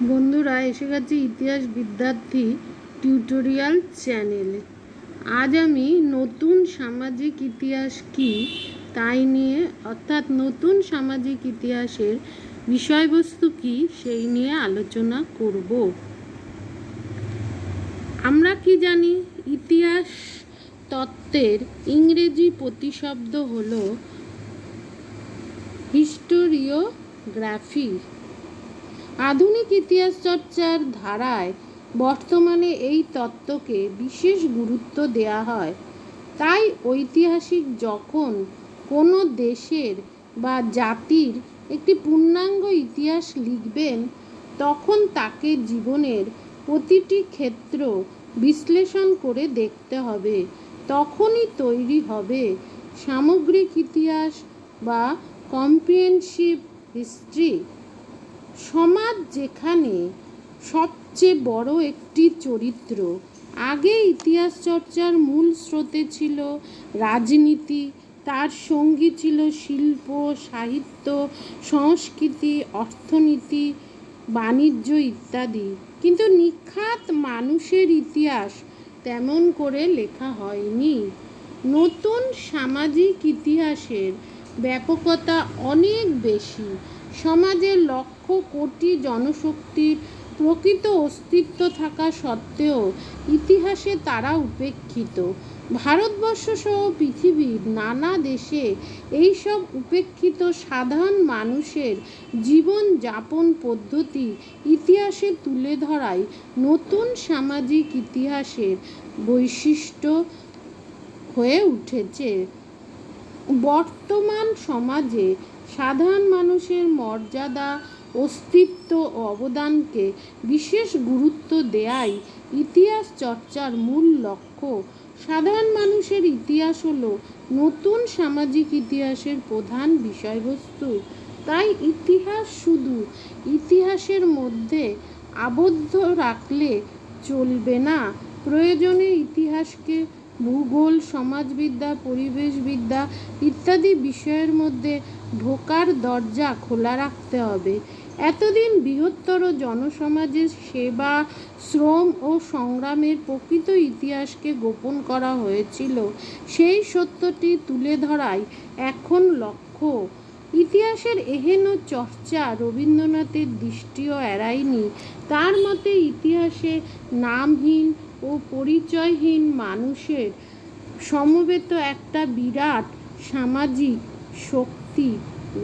বন্ধুরা এসে গেছে ইতিহাস বিদ্যার্থী টিউটোরিয়াল চ্যানেলে। আজ আমি নতুন সামাজিক ইতিহাস কি তাই নিয়ে অর্থাৎ নতুন সামাজিক ইতিহাসের বিষয়বস্তু কি সেই নিয়ে আলোচনা করব। আমরা কি জানি, ইতিহাস তত্ত্বের ইংরেজি প্রতিশব্দ হলো হিস্টোরিওগ্রাফি। আধুনিক ইতিহাস চর্চার ধারায় বর্তমানে এই তত্ত্বকে বিশেষ গুরুত্ব দেওয়া হয়। তাই ঐতিহাসিক যখন কোনো দেশের বা জাতির একটি পূর্ণাঙ্গ ইতিহাস লিখবেন, তখন তাকে জীবনের প্রতিটি ক্ষেত্র বিশ্লেষণ করে দেখতে হবে। তখনই তৈরি হবে সামগ্রিক ইতিহাস বা কম্প্রিহেনসিভ হিস্ট্রি। সমাজ যেখানে সবচেয়ে বড় একটি চরিত্র। আগে ইতিহাস চর্চার মূল স্রোতে ছিল রাজনীতি, তার সঙ্গী ছিল শিল্প, সাহিত্য, সংস্কৃতি, অর্থনীতি, বাণিজ্য ইত্যাদি। কিন্তু নিখাত মানুষের ইতিহাস তেমন করে লেখা হয়নি। নতুন সামাজিক ইতিহাসের ব্যাপকতা অনেক বেশি। সমাজে লক্ষ কোটি জনশক্তির প্রকৃত অস্তিত্ব থাকা সত্ত্বেও ইতিহাসে তারা উপেক্ষিত। ভারতবর্ষ সহ পৃথিবীর নানা দেশে এইসব উপেক্ষিত সাধারণ মানুষের জীবন যাপন পদ্ধতি ইতিহাসে তুলে ধরাই নতুন সামাজিক ইতিহাসের বৈশিষ্ট্য হয়ে উঠেছে। বর্তমান সমাজে সাধারণ মানুষের মর্যাদা, অস্তিত্ব ও অবদানকে বিশেষ গুরুত্ব দেয়াই ইতিহাস চর্চার মূল লক্ষ্য। সাধারণ মানুষের ইতিহাস হলো নতুন সামাজিক ইতিহাসের প্রধান বিষয়বস্তু। তাই ইতিহাস শুধু ইতিহাসের মধ্যে আবদ্ধ রাখলে চলবে না। প্রয়োজনে ইতিহাসকে ভূগোল, সমাজবিদ্যা, পরিবেশবিদ্যা ইত্যাদি বিষয়ের মধ্যে ঢোকার দরজা খোলা রাখতে হবে। এতদিন বৃহত্তর জনসমাজের সেবা, শ্রম ও সংগ্রামের প্রকৃত ইতিহাসকে গোপন করা হয়েছিল। সেই সত্যটি তুলে ধরাই এখন লক্ষ্য। ইতিহাসের এহেন চর্চা রবীন্দ্রনাথের দৃষ্টিও এড়ায়নি। তার মতে ইতিহাসে নামহীন ও পরিচয়হীন মানুষের সমবেত একটা বিরাট সামাজিক শক্তি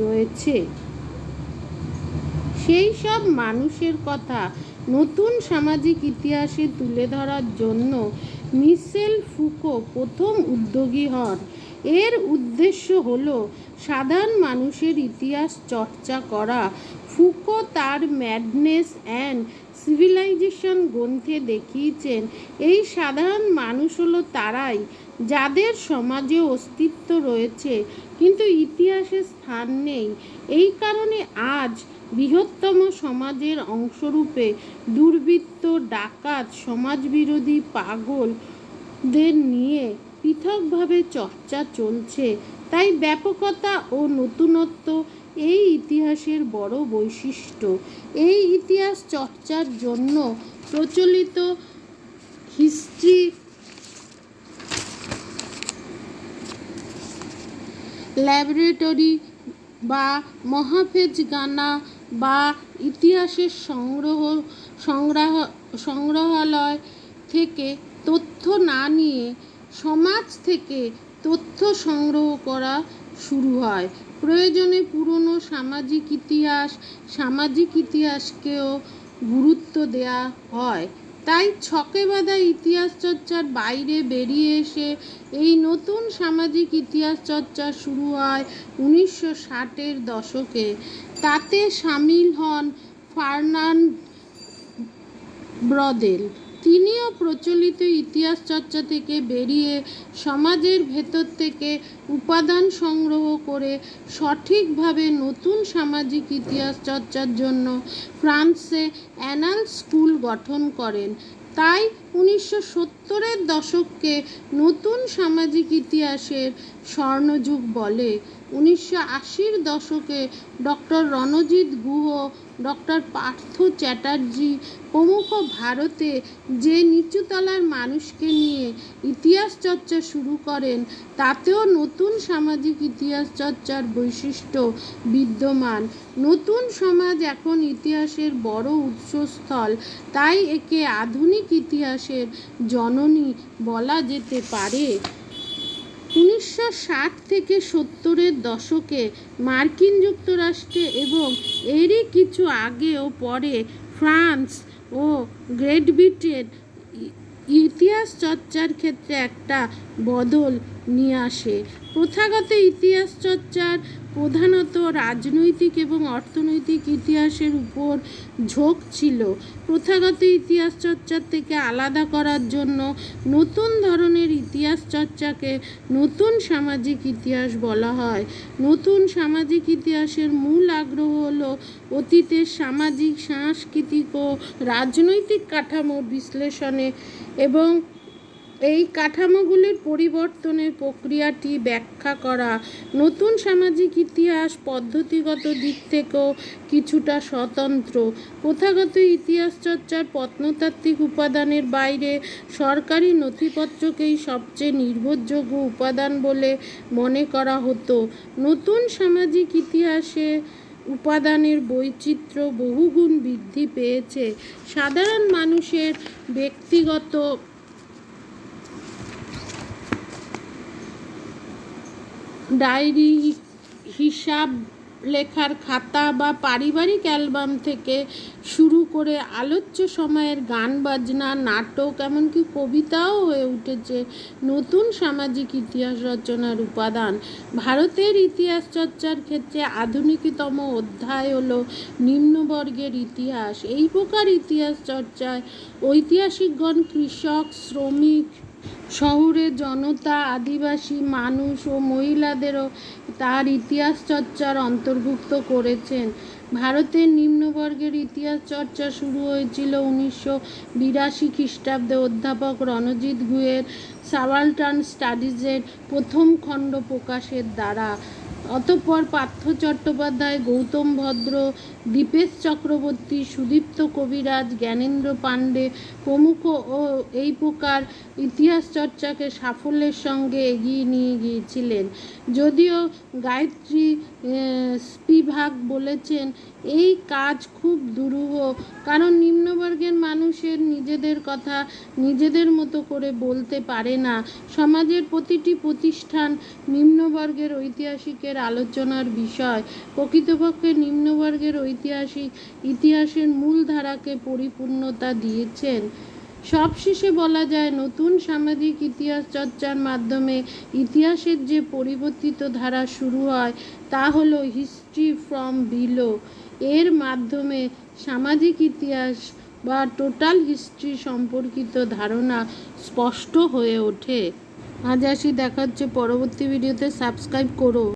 রয়েছে। সেই সব মানুষের কথা নতুন সামাজিক ইতিহাসে তুলে ধরার জন্য মিশেল ফুকো প্রথম উদ্যোগী হন। এর উদ্দেশ্য হলো সাধারণ মানুষের ইতিহাস চর্চা করা। ফুকো তার ম্যাডনেস অ্যান্ড সিভিলাইজেশন গ্রন্থে দেখিয়েছেন, এই সাধারণ মানুষ হলো তারাই যাদের সমাজে অস্তিত্ব রয়েছে কিন্তু ইতিহাসে স্থান নেই। এই কারণে আজ বৃহত্তম সমাজের অংশরূপে দুর্বৃত্ত, ডাকাত, সমাজবিরোধী পাগলদের নিয়ে পৃথকভাবে চর্চা চলছে। তাই ব্যাপকতা ও নতুনত্ব এই ইতিহাসের বড় বৈশিষ্ট্য। এই ইতিহাস চর্চার জন্য প্রচলিত হিস্ট্রি ল্যাবরেটরি বা মহাফেজখানা বা ইতিহাসের সংগ্রহালয় থেকে তথ্য না নিয়ে সমাজ থেকে তথ্য সংগ্রহ করা শুরু হয়। প্রয়োজনে পুরনো সামাজিক ইতিহাসকেও গুরুত্ব দেওয়া হয়। তাই ছকে বাঁধা ইতিহাস চর্চার বাইরে বেরিয়ে এসে এই নতুন সামাজিক ইতিহাস চর্চা শুরু হয় 1960-এর দশকে। তাতে সামিল হন ফার্নান্ড ব্রদেল। তিনিও প্রচলিত ইতিহাস চর্চা থেকে বেরিয়ে সমাজের ভেতর থেকে উপাদান সংগ্রহ করে সঠিকভাবে নতুন সামাজিক ইতিহাস চর্চার জন্য ফ্রান্সে অ্যানাল স্কুল গঠন করেন। তাই 1970-এর দশককে নতুন সামাজিক ইতিহাসের স্বর্ণযুগ বলে। 1980-র দশকে ডক্টর রণজিৎ গুহ, ডক্টর পার্থ চ্যাটার্জি প্রমুখ ভারতে যে নিচুতলার মানুষকে নিয়ে ইতিহাস চর্চা শুরু করেন, তাতেও নতুন সামাজিক ইতিহাস চর্চার বৈশিষ্ট্য বিদ্যমান। নতুন সমাজ এখন ইতিহাসের বড় উৎসস্থল, তাই একে আধুনিক ইতিহাসের জননী বলা যেতে পারে। 1960 থেকে 70-এর দশকে মার্কিন যুক্তরাষ্ট্রে এবং এরই কিছু আগে ও পরে ফ্রান্স ও গ্রেট ব্রিটেন ইতিহাস চর্চার ক্ষেত্রে একটা বদল নিয়ে আসে। প্রথাগত ইতিহাস চর্চার প্রধানত রাজনৈতিক এবং অর্থনৈতিক ইতিহাসের উপর ঝোঁক ছিল। প্রথাগত ইতিহাস চর্চার থেকে আলাদা করার জন্য নতুন ধরনের ইতিহাস চর্চাকে নতুন সামাজিক ইতিহাস বলা হয়। নতুন সামাজিক ইতিহাসের মূল আগ্রহ হলো অতীতের সামাজিক, সাংস্কৃতিক ও রাজনৈতিক কাঠামোর বিশ্লেষণে এবং এই কাঠামোগুলির পরিবর্তনের প্রক্রিয়াটি ব্যাখ্যা করা। নতুন সামাজিক ইতিহাস পদ্ধতিগত দিক থেকেও কিছুটা স্বতন্ত্র। প্রথাগত ইতিহাস চর্চার প্রত্নতাত্ত্বিক উপাদানের বাইরে সরকারি নথিপত্রকেই সবচেয়ে নির্ভরযোগ্য উপাদান বলে মনে করা হতো। নতুন সামাজিক ইতিহাসে উপাদানের বৈচিত্র্য বহুগুণ বৃদ্ধি পেয়েছে। সাধারণ মানুষের ব্যক্তিগত ডায়েরি, হিসাব লেখার খাতা বা পারিবারিক অ্যালবাম থেকে শুরু করে আলোচ্য সময়ের গান বাজনা, নাটক, এমনকি কবিতাও হয়ে উঠেছে নতুন সামাজিক ইতিহাস রচনার উপাদান। ভারতের ইতিহাস চর্চার ক্ষেত্রে আধুনিকতম অধ্যায় হলো নিম্নবর্গের ইতিহাস। এই প্রকার ইতিহাস চর্চায় ঐতিহাসিকগণ কৃষক, শ্রমিক, শহুরে জনতা, আদিবাসী মানুষ ও মহিলাদেরও তার ইতিহাস চর্চার অন্তর্ভুক্ত করেছেন। ভারতের নিম্নবর্গের ইতিহাস চর্চা শুরু হয়েছিল 1982 খ্রিস্টাব্দে অধ্যাপক রণজিৎ গুহের সাবালটার্ন স্টাডিজের প্রথম খণ্ড প্রকাশের দ্বারা। অতঃপর পার্থ চট্টোপাধ্যায়, গৌতম ভদ্র, দীপেশ চক্রবর্তী, সুদীপ্ত কবিরাজ, জ্ঞানেন্দ্র পাণ্ডে প্রমুখ ও এই প্রকার ইতিহাস চর্চাকে সাফল্যের সঙ্গে এগিয়ে নিয়ে গিয়েছিলেন। যদিও গায়ত্রী স্পিভাক বলেছেন, এই কাজ খুব দুরূহ, কারণ নিম্নবর্গের মানুষের নিজেদের কথা নিজেদের মতো করে বলতে পারে না। সমাজের প্রতিটি প্রতিষ্ঠান নিম্নবর্গের ঐতিহাসিকের আলোচনার বিষয়। প্রকৃতপক্ষে নিম্নবর্গের ঐতিহাসিক ইতিহাসের মূল ধারাকে পরিপূর্ণতা দিয়েছেন। সবশেষে বলা যায়, নতুন সামাজিক ইতিহাস চর্চার মাধ্যমে ইতিহাসের যে পরিবর্তিত ধারা শুরু হয় তা হলো হিস্ট্রি ফ্রম বিলো। এর মাধ্যমে সামাজিক ইতিহাস বা টোটাল হিস্ট্রি সম্পর্কিত ধারণা স্পষ্ট হয়ে ওঠে। আজ আসি, দেখা হচ্ছে পরবর্তী ভিডিওতে। সাবস্ক্রাইব করো।